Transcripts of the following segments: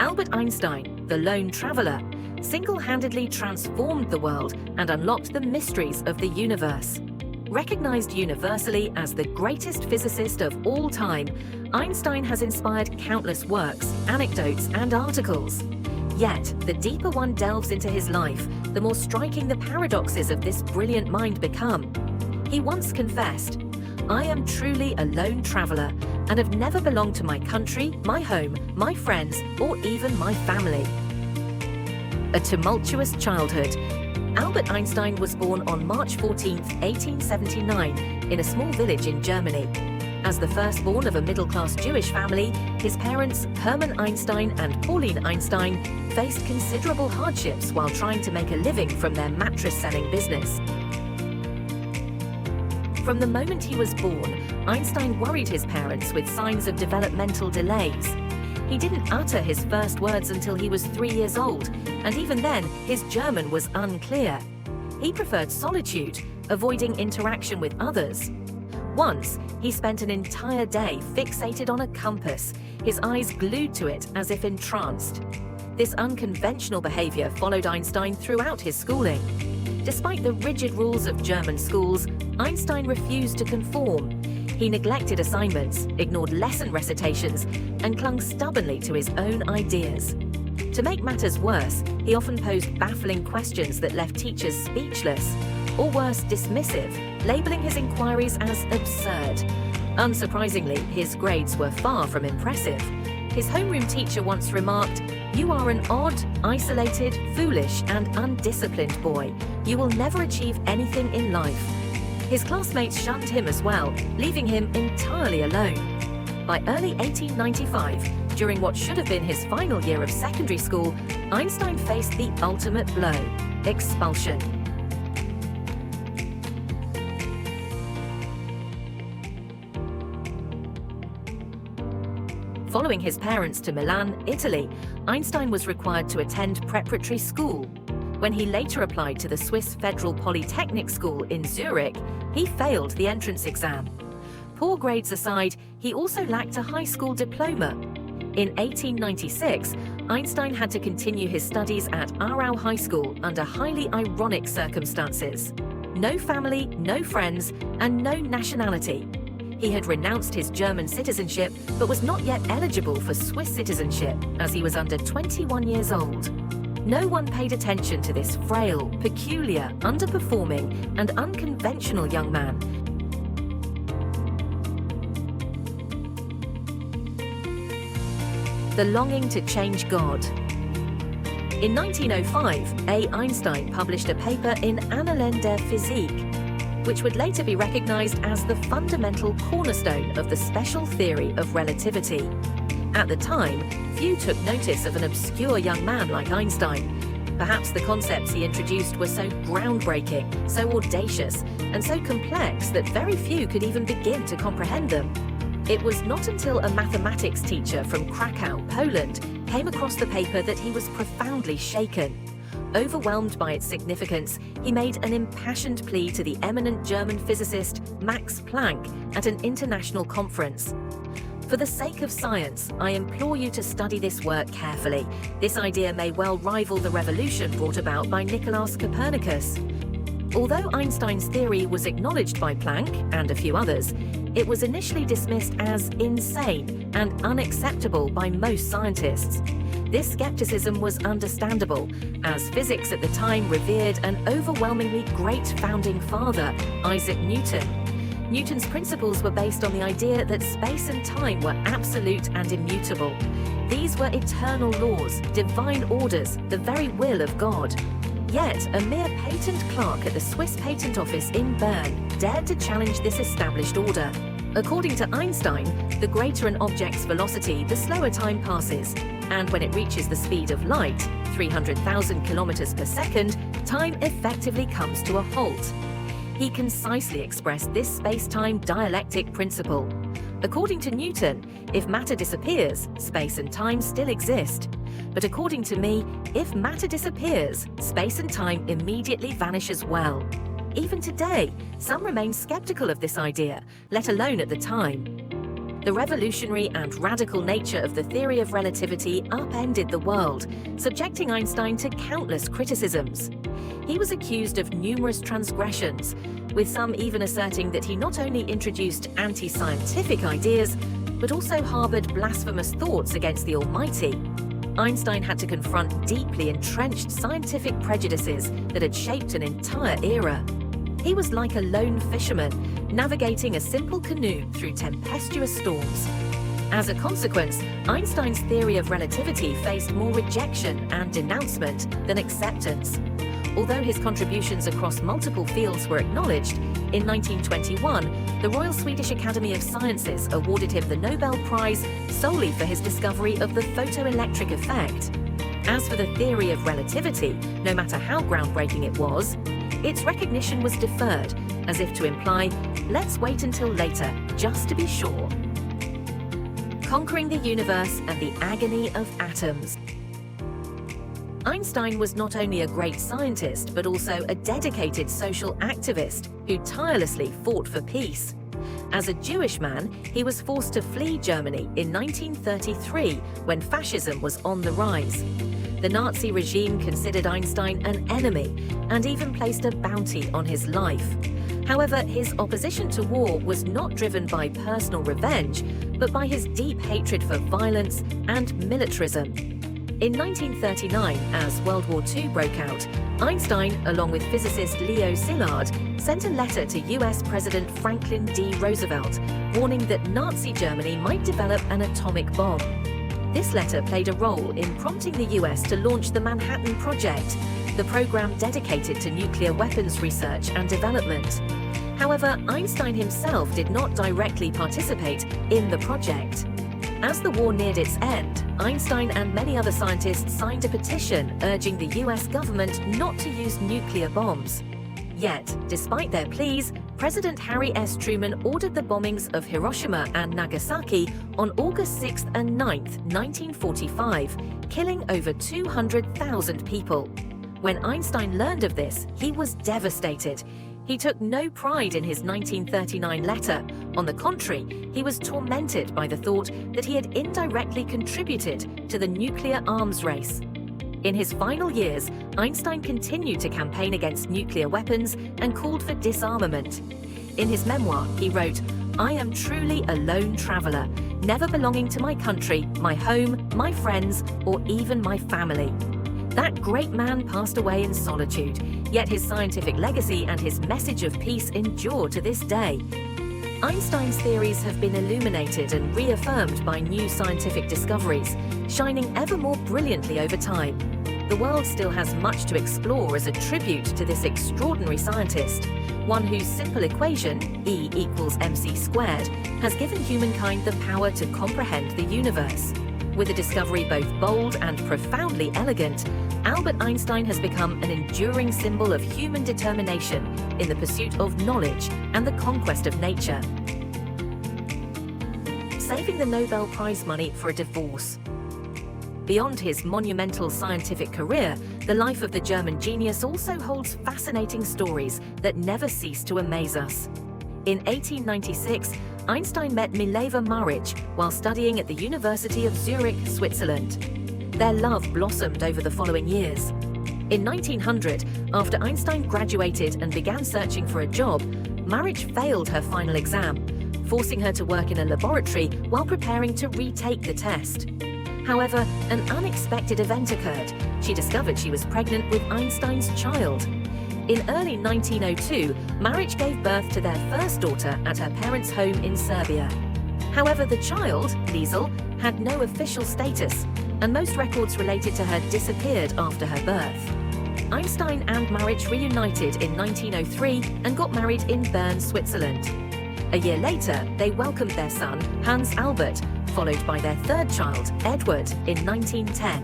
Albert Einstein, the lone traveler, single-handedly transformed the world and unlocked the mysteries of the universe. Recognized universally as the greatest physicist of all time, Einstein has inspired countless works, anecdotes, and articles. Yet, the deeper one delves into his life, the more striking the paradoxes of this brilliant mind become. He once confessed, "I am truly a lone traveler and have never belonged to my country, my home, my friends, or even my family." A tumultuous childhood. Albert Einstein was born on March 14, 1879, in a small village in Germany. As the firstborn of a middle-class Jewish family, his parents, Hermann Einstein and Pauline Einstein, faced considerable hardships while trying to make a living from their mattress-selling business. From the moment he was born, Einstein worried his parents with signs of developmental delays. He didn't utter his first words until he was 3 years old, and even then, his German was unclear. He preferred solitude, avoiding interaction with others. Once, he spent an entire day fixated on a compass, his eyes glued to it as if entranced. This unconventional behavior followed Einstein throughout his schooling. Despite the rigid rules of German schools, Einstein refused to conform. He neglected assignments, ignored lesson recitations, and clung stubbornly to his own ideas. To make matters worse, he often posed baffling questions that left teachers speechless, or worse, dismissive, labeling his inquiries as absurd. Unsurprisingly, his grades were far from impressive. His homeroom teacher once remarked, "You are an odd, isolated, foolish, and undisciplined boy. You will never achieve anything in life." His classmates shunned him as well, leaving him entirely alone. By early 1895, during what should have been his final year of secondary school, Einstein faced the ultimate blow: expulsion. Following his parents to Milan, Italy, Einstein was required to attend preparatory school. When he later applied to the Swiss Federal Polytechnic School in Zurich, he failed the entrance exam. Poor grades aside, he also lacked a high school diploma. In 1896, Einstein had to continue his studies at Aarau High School under highly ironic circumstances. No family, no friends, and no nationality. He had renounced his German citizenship, but was not yet eligible for Swiss citizenship, as he was under 21 years old. No one paid attention to this frail, peculiar, underperforming, and unconventional young man. The longing to change God. In 1905, A. Einstein published a paper in Annalen der Physik, which would later be recognized as the fundamental cornerstone of the special theory of relativity. At the time, few took notice of an obscure young man like Einstein. Perhaps the concepts he introduced were so groundbreaking, so audacious, and so complex that very few could even begin to comprehend them. It was not until a mathematics teacher from Krakow, Poland, came across the paper that he was profoundly shaken. Overwhelmed by its significance, he made an impassioned plea to the eminent German physicist Max Planck at an international conference. "For the sake of science, I implore you to study this work carefully. This idea may well rival the revolution brought about by Nicolaus Copernicus." Although Einstein's theory was acknowledged by Planck and a few others, it was initially dismissed as insane and unacceptable by most scientists. This skepticism was understandable, as physics at the time revered an overwhelmingly great founding father, Isaac Newton. Newton's principles were based on the idea that space and time were absolute and immutable. These were eternal laws, divine orders, the very will of God. Yet, a mere patent clerk at the Swiss Patent Office in Bern dared to challenge this established order. According to Einstein, the greater an object's velocity, the slower time passes, and when it reaches the speed of light, 300,000 kilometers per second, time effectively comes to a halt. He concisely expressed this space-time dialectic principle. According to Newton, if matter disappears, space and time still exist. But according to me, if matter disappears, space and time immediately vanish as well. Even today, some remain skeptical of this idea, let alone at the time. The revolutionary and radical nature of the theory of relativity upended the world, subjecting Einstein to countless criticisms. He was accused of numerous transgressions, with some even asserting that he not only introduced anti-scientific ideas, but also harbored blasphemous thoughts against the Almighty. Einstein had to confront deeply entrenched scientific prejudices that had shaped an entire era. He was like a lone fisherman, navigating a simple canoe through tempestuous storms. As a consequence, Einstein's theory of relativity faced more rejection and denouncement than acceptance. Although his contributions across multiple fields were acknowledged, in 1921, the Royal Swedish Academy of Sciences awarded him the Nobel Prize solely for his discovery of the photoelectric effect. As for the theory of relativity, no matter how groundbreaking it was, its recognition was deferred, as if to imply, let's wait until later, just to be sure. Conquering the universe and the agony of atoms. Einstein was not only a great scientist, but also a dedicated social activist who tirelessly fought for peace. As a Jewish man, he was forced to flee Germany in 1933 when fascism was on the rise. The Nazi regime considered Einstein an enemy and even placed a bounty on his life. However, his opposition to war was not driven by personal revenge, but by his deep hatred for violence and militarism. In 1939, as World War II broke out, Einstein, along with physicist Leo Szilard, sent a letter to US President Franklin D. Roosevelt, warning that Nazi Germany might develop an atomic bomb. This letter played a role in prompting the US to launch the Manhattan Project, the program dedicated to nuclear weapons research and development. However, Einstein himself did not directly participate in the project. As the war neared its end, Einstein and many other scientists signed a petition urging the US government not to use nuclear bombs. Yet, despite their pleas, President Harry S. Truman ordered the bombings of Hiroshima and Nagasaki on August 6th and 9th, 1945, killing over 200,000 people. When Einstein learned of this, he was devastated. He took no pride in his 1939 letter. On the contrary, he was tormented by the thought that he had indirectly contributed to the nuclear arms race. In his final years, Einstein continued to campaign against nuclear weapons and called for disarmament. In his memoir, he wrote, "I am truly a lone traveler, never belonging to my country, my home, my friends, or even my family." That great man passed away in solitude, yet his scientific legacy and his message of peace endure to this day. Einstein's theories have been illuminated and reaffirmed by new scientific discoveries, shining ever more brilliantly over time. The world still has much to explore as a tribute to this extraordinary scientist, one whose simple equation, E equals mc squared, has given humankind the power to comprehend the universe. With a discovery both bold and profoundly elegant, Albert Einstein has become an enduring symbol of human determination in the pursuit of knowledge and the conquest of nature. Saving the Nobel Prize money for a divorce. Beyond his monumental scientific career, the life of the German genius also holds fascinating stories that never cease to amaze us. In 1896, Einstein met Mileva Maric while studying at the University of Zurich, Switzerland. Their love blossomed over the following years. In 1900, after Einstein graduated and began searching for a job, Maric failed her final exam, forcing her to work in a laboratory while preparing to retake the test. However, an unexpected event occurred. She discovered she was pregnant with Einstein's child. In early 1902, Maric gave birth to their first daughter at her parents' home in Serbia. However, the child, Liesel, had no official status, and most records related to her disappeared after her birth. Einstein and Maric reunited in 1903 and got married in Bern, Switzerland. A year later, they welcomed their son, Hans Albert, followed by their third child, Edward, in 1910.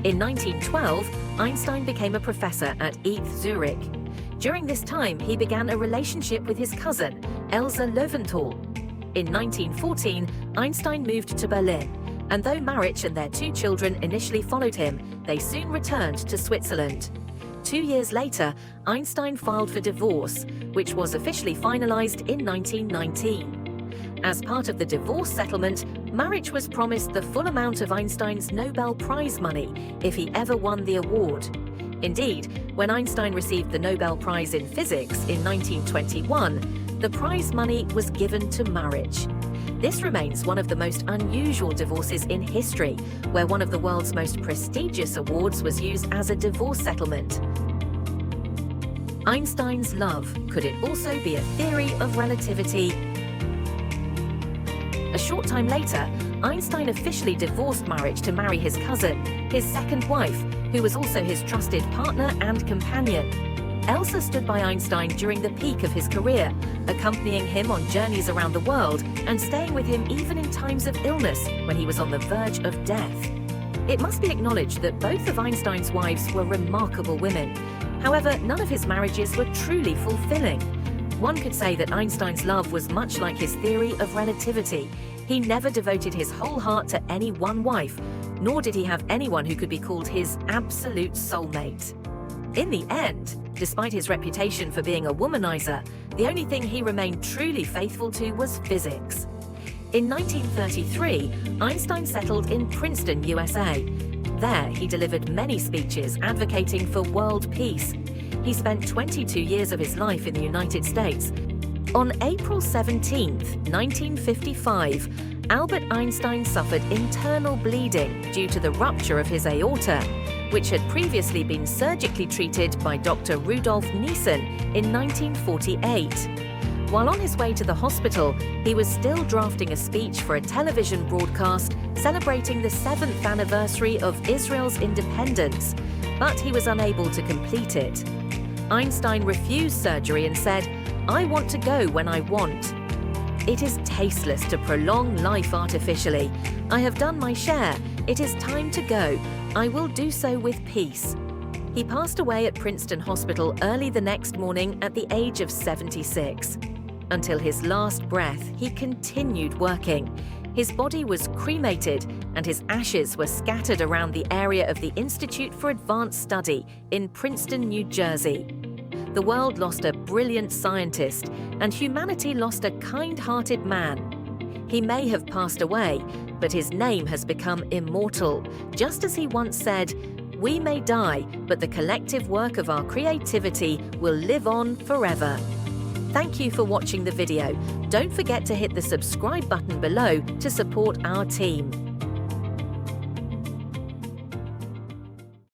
In 1912, Einstein became a professor at ETH Zurich. During this time, he began a relationship with his cousin, Elsa Löwenthal. In 1914, Einstein moved to Berlin, and though Maric and their two children initially followed him, they soon returned to Switzerland. 2 years later, Einstein filed for divorce, which was officially finalized in 1919. As part of the divorce settlement, Marich was promised the full amount of Einstein's Nobel Prize money if he ever won the award. Indeed, when Einstein received the Nobel Prize in Physics in 1921, the prize money was given to Marich. This remains one of the most unusual divorces in history, where one of the world's most prestigious awards was used as a divorce settlement. Einstein's love, could it also be a theory of relativity? A short time later, Einstein officially divorced Marich to marry his cousin, his second wife, who was also his trusted partner and companion. Elsa stood by Einstein during the peak of his career, accompanying him on journeys around the world and staying with him even in times of illness when he was on the verge of death. It must be acknowledged that both of Einstein's wives were remarkable women. However, none of his marriages were truly fulfilling. One could say that Einstein's love was much like his theory of relativity. He never devoted his whole heart to any one wife, nor did he have anyone who could be called his absolute soulmate. In the end, despite his reputation for being a womanizer, the only thing he remained truly faithful to was physics. In 1933, Einstein settled in Princeton, USA. There, he delivered many speeches advocating for world peace. He spent 22 years of his life in the United States. On April 17, 1955, Albert Einstein suffered internal bleeding due to the rupture of his aorta, which had previously been surgically treated by Dr. Rudolf Nissen in 1948. While on his way to the hospital, he was still drafting a speech for a television broadcast celebrating the 7th anniversary of Israel's independence, but he was unable to complete it. Einstein refused surgery and said, "I want to go when I want. It is tasteless to prolong life artificially. I have done my share. It is time to go. I will do so with peace." He passed away at Princeton Hospital early the next morning at the age of 76. Until his last breath, he continued working. His body was cremated and his ashes were scattered around the area of the Institute for Advanced Study in Princeton, New Jersey. The world lost a brilliant scientist and humanity lost a kind-hearted man. He may have passed away, but his name has become immortal, just as he once said, "We may die, but the collective work of our creativity will live on forever." Thank you for watching the video. Don't forget to hit the subscribe button below to support our team.